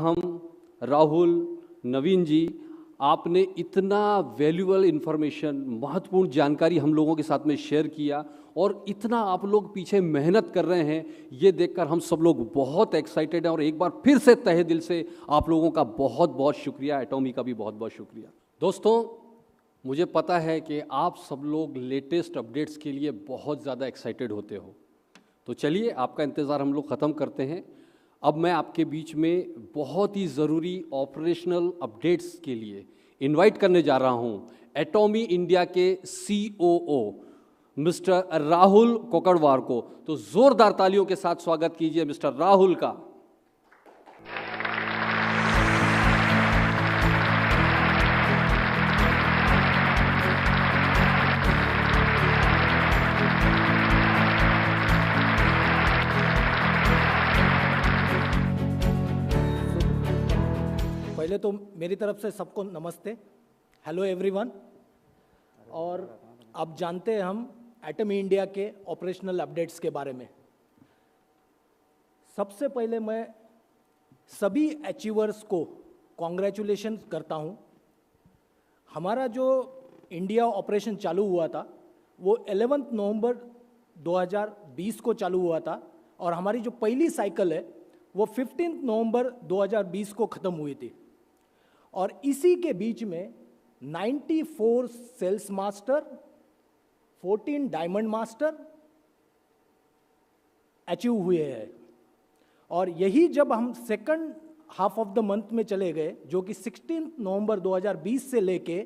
हम राहुल, नवीन जी, आपने इतना वैल्यूएबल इन्फॉर्मेशन, महत्वपूर्ण जानकारी हम लोगों के साथ में शेयर किया और इतना आप लोग पीछे मेहनत कर रहे हैं, ये देखकर हम सब लोग बहुत एक्साइटेड हैं। और एक बार फिर से तहे दिल से आप लोगों का बहुत बहुत शुक्रिया, एटॉमी का भी बहुत बहुत शुक्रिया। दोस्तों, मुझे पता है कि आप सब लोग लेटेस्ट अपडेट्स के लिए बहुत ज़्यादा एक्साइटेड होते हो, तो चलिए आपका इंतज़ार हम लोग ख़त्म करते हैं। अब मैं आपके बीच में बहुत ही ज़रूरी ऑपरेशनल अपडेट्स के लिए इनवाइट करने जा रहा हूं एटॉमी इंडिया के COO मिस्टर राहुल कोकड़वार को। तो ज़ोरदार तालियों के साथ स्वागत कीजिए मिस्टर राहुल का। पहले तो मेरी तरफ से सबको नमस्ते, हेलो एवरीवन। और अब जानते हैं हम एटॉमी इंडिया के ऑपरेशनल अपडेट्स के बारे में। सबसे पहले मैं सभी अचीवर्स को कॉन्ग्रेचुलेशन करता हूं। हमारा जो इंडिया ऑपरेशन चालू हुआ था वो 11 नवंबर 2020 को चालू हुआ था और हमारी जो पहली साइकिल है वो 15 नवंबर 2020 को ख़त्म हुई थी। और इसी के बीच में 94 sales master, 14 diamond master achieve हुए हैं। और यही जब हम second half of the month में चले गए, जो कि 16 नवंबर 2020 से लेके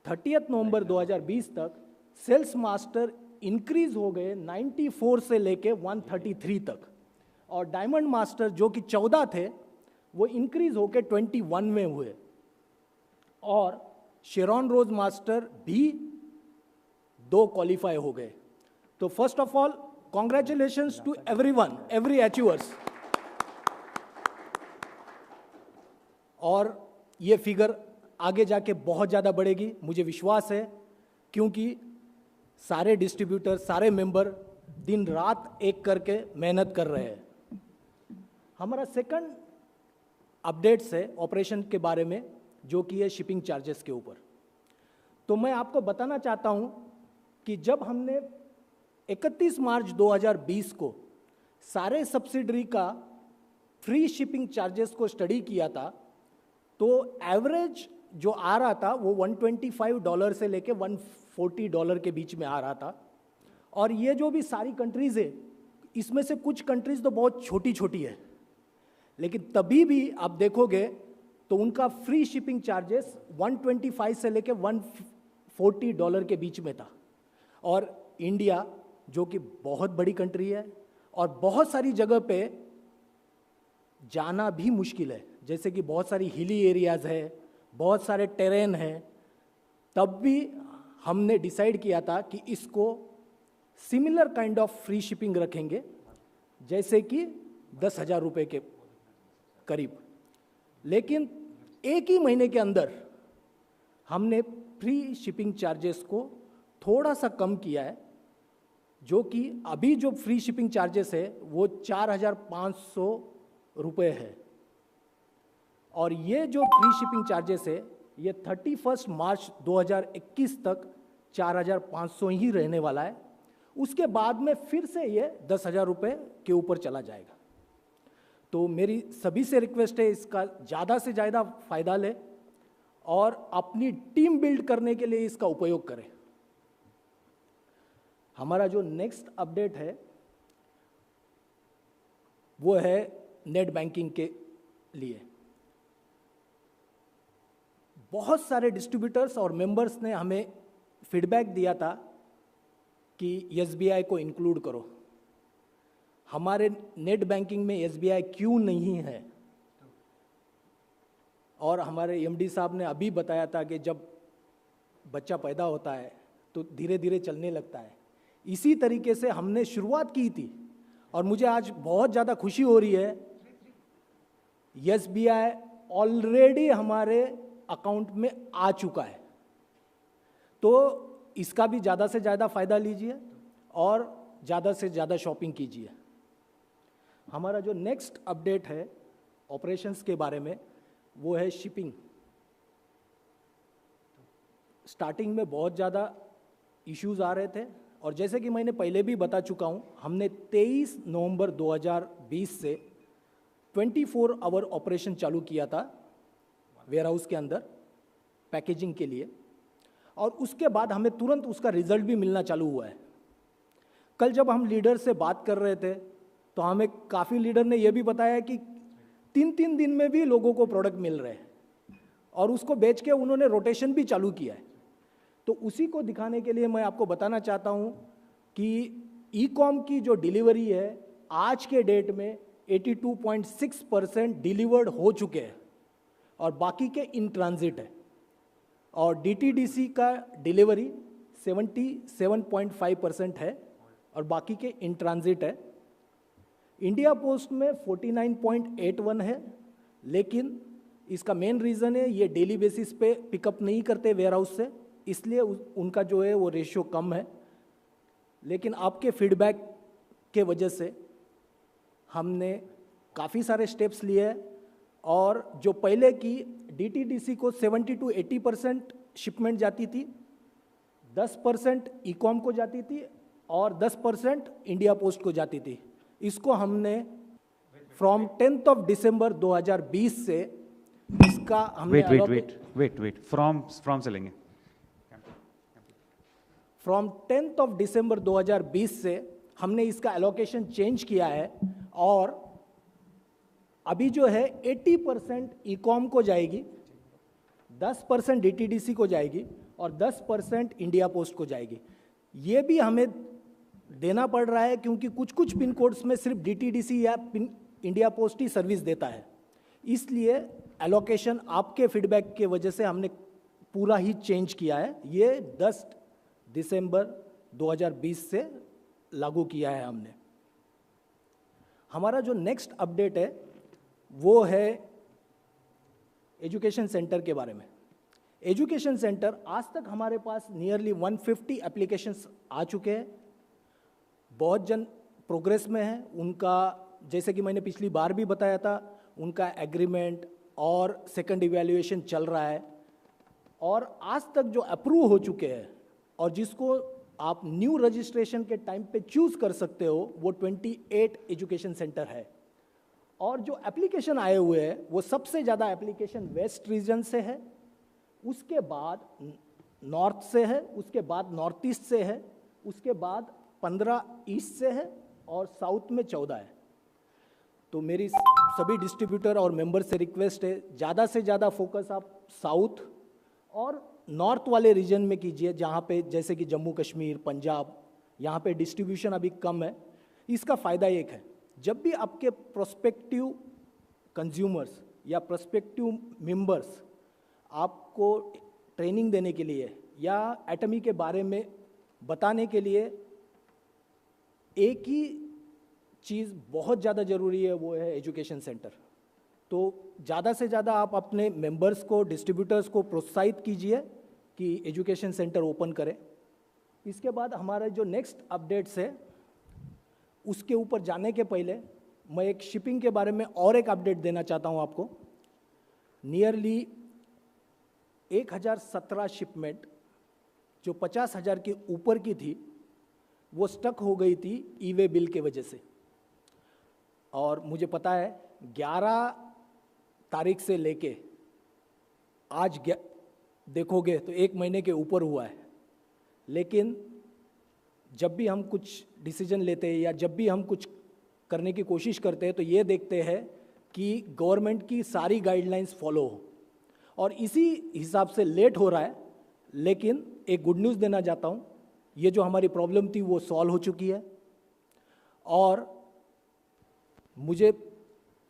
30 नवंबर 2020 तक सेल्स मास्टर इंक्रीज हो गए 94 से लेके 133 तक, और डायमंड मास्टर जो कि 14 थे वो इंक्रीज होके 21 में हुए, और शेरॉन रोज मास्टर भी 2 क्वालिफाई हो गए। तो first of all congratulations to everyone, every achievers. और ये फिगर आगे जाके बहुत ज़्यादा बढ़ेगी, मुझे विश्वास है, क्योंकि सारे डिस्ट्रीब्यूटर, सारे मेंबर दिन रात एक करके मेहनत कर रहे हैं। हमारा सेकंड अपडेट्स है ऑपरेशन के बारे में, जो कि है शिपिंग चार्जेस के ऊपर। तो मैं आपको बताना चाहता हूं कि जब हमने 31 मार्च 2020 को सारे सब्सिडरी का फ्री शिपिंग चार्जेस को स्टडी किया था, तो एवरेज जो आ रहा था वो $125 से लेके $140 के बीच में आ रहा था। और ये जो भी सारी कंट्रीज़ है, इसमें से कुछ कंट्रीज़ तो बहुत छोटी छोटी है, लेकिन तभी भी आप देखोगे तो उनका फ्री शिपिंग चार्जेस 125 से लेके $140 के बीच में था। और इंडिया जो कि बहुत बड़ी कंट्री है और बहुत सारी जगह पे जाना भी मुश्किल है, जैसे कि बहुत सारी हिली एरियाज़ है, बहुत सारे टेरेन हैं, तब भी हमने डिसाइड किया था कि इसको similar kind of free shipping रखेंगे, जैसे कि 10,000 रुपये के करीब। लेकिन एक ही महीने के अंदर हमने फ्री शिपिंग चार्जेस को थोड़ा सा कम किया है, जो कि अभी जो फ्री शिपिंग चार्जेस है वो 4,500 रुपये है। और ये जो फ्री शिपिंग चार्जेस है ये 31 मार्च 2021 तक 4,500 ही रहने वाला है। उसके बाद में फिर से ये 10,000 रुपये के ऊपर चला जाएगा। तो मेरी सभी से रिक्वेस्ट है, इसका ज़्यादा से ज़्यादा फ़ायदा लें और अपनी टीम बिल्ड करने के लिए इसका उपयोग करें। हमारा जो नेक्स्ट अपडेट है वो है नेट बैंकिंग के लिए। बहुत सारे डिस्ट्रीब्यूटर्स और मेंबर्स ने हमें फीडबैक दिया था कि SBI को इंक्लूड करो। हमारे नेट बैंकिंग में SBI क्यों नहीं है? और हमारे MD साहब ने अभी बताया था कि जब बच्चा पैदा होता है तो धीरे धीरे चलने लगता है। इसी तरीके से हमने शुरुआत की थी और मुझे आज बहुत ज़्यादा खुशी हो रही है, SBI ऑलरेडी हमारे अकाउंट में आ चुका है। तो इसका भी ज़्यादा से ज़्यादा फ़ायदा लीजिए और ज़्यादा से ज़्यादा शॉपिंग कीजिए। हमारा जो नेक्स्ट अपडेट है ऑपरेशंस के बारे में, वो है शिपिंग। स्टार्टिंग में बहुत ज़्यादा इश्यूज आ रहे थे और जैसे कि मैंने पहले भी बता चुका हूँ, हमने 23 नवंबर 2020 से 24 आवर ऑपरेशन चालू किया था वेयरहाउस के अंदर पैकेजिंग के लिए, और उसके बाद हमें तुरंत उसका रिजल्ट भी मिलना चालू हुआ है। कल जब हम लीडर से बात कर रहे थे तो हमें काफ़ी लीडर ने यह भी बताया कि 3-3 दिन में भी लोगों को प्रोडक्ट मिल रहे हैं और उसको बेच के उन्होंने रोटेशन भी चालू किया है। तो उसी को दिखाने के लिए मैं आपको बताना चाहता हूँ कि ई कॉम की जो डिलीवरी है आज के डेट में 82.6% डिलीवर्ड हो चुके हैं और बाकी के इन ट्रांजिट है, और DTDC का डिलीवरी 77.5% है और बाकी के इन ट्रांजिट है। इंडिया पोस्ट में 49.81 है, लेकिन इसका मेन रीज़न है ये डेली बेसिस पे पिकअप नहीं करते वेयरहाउस से, इसलिए उनका जो है वो रेशियो कम है। लेकिन आपके फीडबैक के वजह से हमने काफ़ी सारे स्टेप्स लिए हैं और जो पहले की DTDC को 70 to 80% शिपमेंट जाती थी, 10% ई कॉम को जाती थी और 10% इंडिया पोस्ट को जाती थी। इसको हमने फ्रॉम 10th of December 2020 से इसका हमने वेट फ्रॉम से लेंगे। फ्रॉम 10th of December 2020 से हमने इसका एलोकेशन चेंज किया है और अभी जो है 80% ई कॉम को जाएगी, 10% DTDC को जाएगी और 10% इंडिया पोस्ट को जाएगी। ये भी हमें देना पड़ रहा है क्योंकि कुछ कुछ पिन कोड्स में सिर्फ DTDC या इंडिया पोस्ट ही सर्विस देता है, इसलिए एलोकेशन आपके फीडबैक के वजह से हमने पूरा ही चेंज किया है। ये 10 दिसंबर 2020 से लागू किया है हमने। हमारा जो नेक्स्ट अपडेट है वो है एजुकेशन सेंटर के बारे में। एजुकेशन सेंटर आज तक हमारे पास नियरली 150 एप्लीकेशंस आ चुके हैं। बहुत जन प्रोग्रेस में हैं, उनका जैसे कि मैंने पिछली बार भी बताया था, उनका एग्रीमेंट और सेकंड इवैल्यूएशन चल रहा है और आज तक जो अप्रूव हो चुके हैं और जिसको आप न्यू रजिस्ट्रेशन के टाइम पे चूज कर सकते हो वो 28 एजुकेशन सेंटर है। और जो एप्लीकेशन आए हुए हैं वो सबसे ज़्यादा एप्लीकेशन वेस्ट रीजन से है, उसके बाद नॉर्थ से है, उसके बाद नॉर्थ ईस्ट से है, उसके बाद 15 ईस्ट से है और साउथ में 14 है। तो मेरी सभी डिस्ट्रीब्यूटर और मेंबर से रिक्वेस्ट है, ज़्यादा से ज़्यादा फोकस आप साउथ और नॉर्थ वाले रीजन में कीजिए, जहाँ पे जैसे कि जम्मू कश्मीर, पंजाब, यहाँ पे डिस्ट्रीब्यूशन अभी कम है। इसका फ़ायदा एक है, जब भी आपके प्रोस्पेक्टिव कंज्यूमर्स या प्रोस्पेक्टिव मेंबर्स आपको ट्रेनिंग देने के लिए या एटमी के बारे में बताने के लिए एक ही चीज़ बहुत ज़्यादा ज़रूरी है, वो है एजुकेशन सेंटर। तो ज़्यादा से ज़्यादा आप अपने मेंबर्स को, डिस्ट्रीब्यूटर्स को प्रोत्साहित कीजिए कि एजुकेशन सेंटर ओपन करें। इसके बाद हमारा जो नेक्स्ट अपडेट्स है उसके ऊपर जाने के पहले मैं एक शिपिंग के बारे में और एक अपडेट देना चाहता हूं आपको। नियरली 1017 शिपमेंट जो 50,000 के ऊपर की थी वो स्टक हो गई थी ई-वे बिल के वजह से, और मुझे पता है 11 तारीख से लेके आज देखोगे तो 1 महीने के ऊपर हुआ है। लेकिन जब भी हम कुछ डिसीजन लेते हैं या जब भी हम कुछ करने की कोशिश करते हैं तो ये देखते हैं कि गवर्नमेंट की सारी गाइडलाइंस फॉलो हो, और इसी हिसाब से लेट हो रहा है। लेकिन एक गुड न्यूज़ देना चाहता हूँ, ये जो हमारी प्रॉब्लम थी वो सॉल्व हो चुकी है और मुझे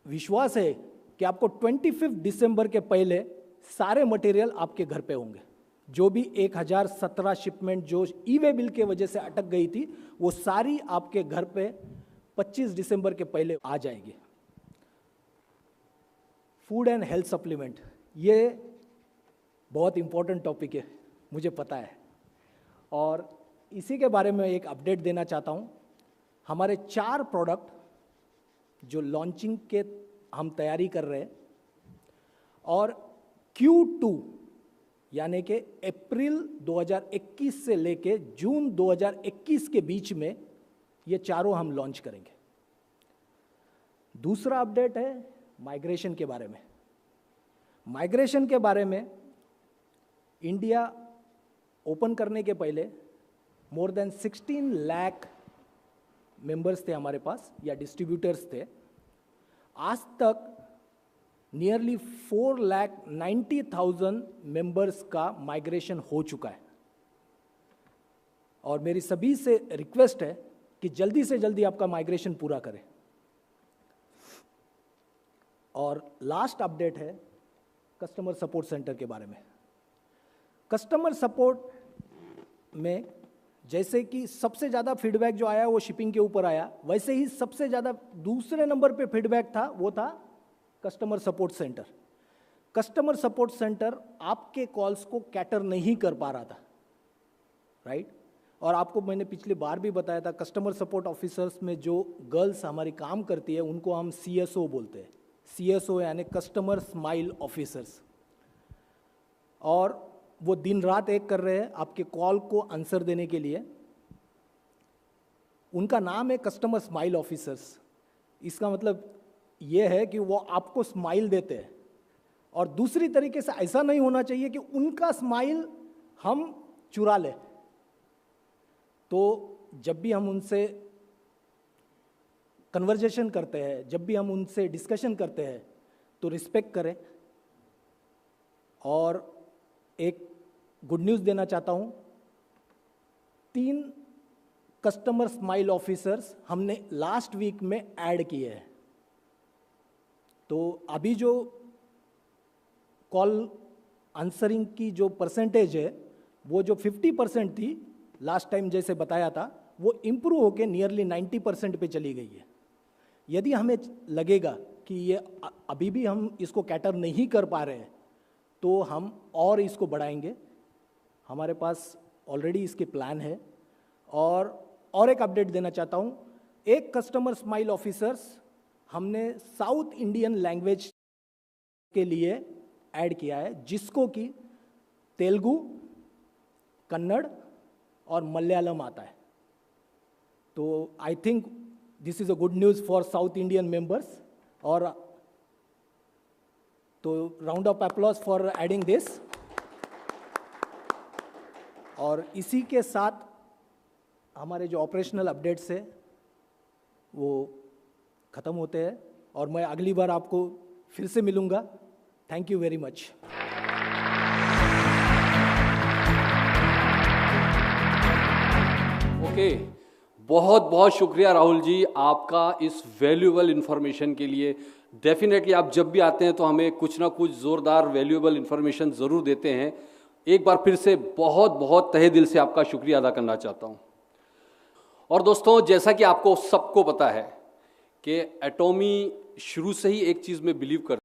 विश्वास है कि आपको 25 दिसंबर के पहले सारे मटेरियल आपके घर पे होंगे। जो भी 1017 शिपमेंट जो ई-वे बिल के वजह से अटक गई थी वो सारी आपके घर पे 25 दिसंबर के पहले आ जाएगी। फूड एंड हेल्थ सप्लीमेंट, ये बहुत इंपॉर्टेंट टॉपिक है, मुझे पता है, और इसी के बारे में एक अपडेट देना चाहता हूँ। हमारे 4 प्रोडक्ट जो लॉन्चिंग के हम तैयारी कर रहे हैं और Q2 यानी कि अप्रैल 2021 से लेके जून 2021 के बीच में ये चारों हम लॉन्च करेंगे। दूसरा अपडेट है माइग्रेशन के बारे में। माइग्रेशन के बारे में इंडिया ओपन करने के पहले मोर देन 16 लाख मेंबर्स थे हमारे पास या डिस्ट्रीब्यूटर्स थे। आज तक नियरली 4,90,000 मेंबर्स का माइग्रेशन हो चुका है और मेरी सभी से रिक्वेस्ट है कि जल्दी से जल्दी आपका माइग्रेशन पूरा करें। और लास्ट अपडेट है कस्टमर सपोर्ट सेंटर के बारे में। कस्टमर सपोर्ट में जैसे कि सबसे ज़्यादा फीडबैक जो आया वो शिपिंग के ऊपर आया, वैसे ही सबसे ज़्यादा दूसरे नंबर पे फीडबैक था वो था customer support centre. Customer support centre आपके कॉल्स को कैटर नहीं कर पा रहा था, राइट? और आपको मैंने पिछली बार भी बताया था, कस्टमर सपोर्ट ऑफिसर्स में जो गर्ल्स हमारी काम करती है उनको हम CSO बोलते हैं। CSO यानी कस्टमर स्माइल ऑफिसर्स, और वो दिन रात एक कर रहे हैं आपके कॉल को आंसर देने के लिए। उनका नाम है कस्टमर स्माइल ऑफिसर्स। इसका मतलब ये है कि वो आपको स्माइल देते हैं, और दूसरी तरीके से ऐसा नहीं होना चाहिए कि उनका स्माइल हम चुरा लें। तो जब भी हम उनसे कन्वर्जेशन करते हैं, जब भी हम उनसे डिस्कशन करते हैं, तो रिस्पेक्ट करें। और एक गुड न्यूज़ देना चाहता हूँ, 3 कस्टमर स्माइल ऑफिसर्स हमने लास्ट वीक में ऐड किए हैं। तो अभी जो कॉल आंसरिंग की जो परसेंटेज है वो जो 50% थी लास्ट टाइम जैसे बताया था, वो इम्प्रूव होकर नियरली 90% पे चली गई है। यदि हमें लगेगा कि ये अभी भी हम इसको कैटर नहीं कर पा रहे हैं तो हम और इसको बढ़ाएंगे। हमारे पास ऑलरेडी इसके प्लान है। और एक अपडेट देना चाहता हूँ, एक कस्टमर स्माइल ऑफिसर्स हमने साउथ इंडियन लैंग्वेज के लिए ऐड किया है, जिसको कि तेलुगु, कन्नड़ और मलयालम आता है। तो I think this is a good news for south Indian members. और तो round of applause for adding this. और इसी के साथ हमारे जो ऑपरेशनल अपडेट्स है वो ख़त्म होते हैं, और मैं अगली बार आपको फिर से मिलूँगा। Thank you very much. Okay, बहुत बहुत शुक्रिया राहुल जी आपका इस वैल्यूएबल इन्फॉर्मेशन के लिए। डेफिनेटली आप जब भी आते हैं तो हमें कुछ ना कुछ ज़ोरदार वैल्यूएबल इन्फॉर्मेशन ज़रूर देते हैं। एक बार फिर से बहुत बहुत तहे दिल से आपका शुक्रिया अदा करना चाहता हूँ। और दोस्तों, जैसा कि आपको सबको पता है कि एटॉमी शुरू से ही एक चीज़ में बिलीव करता है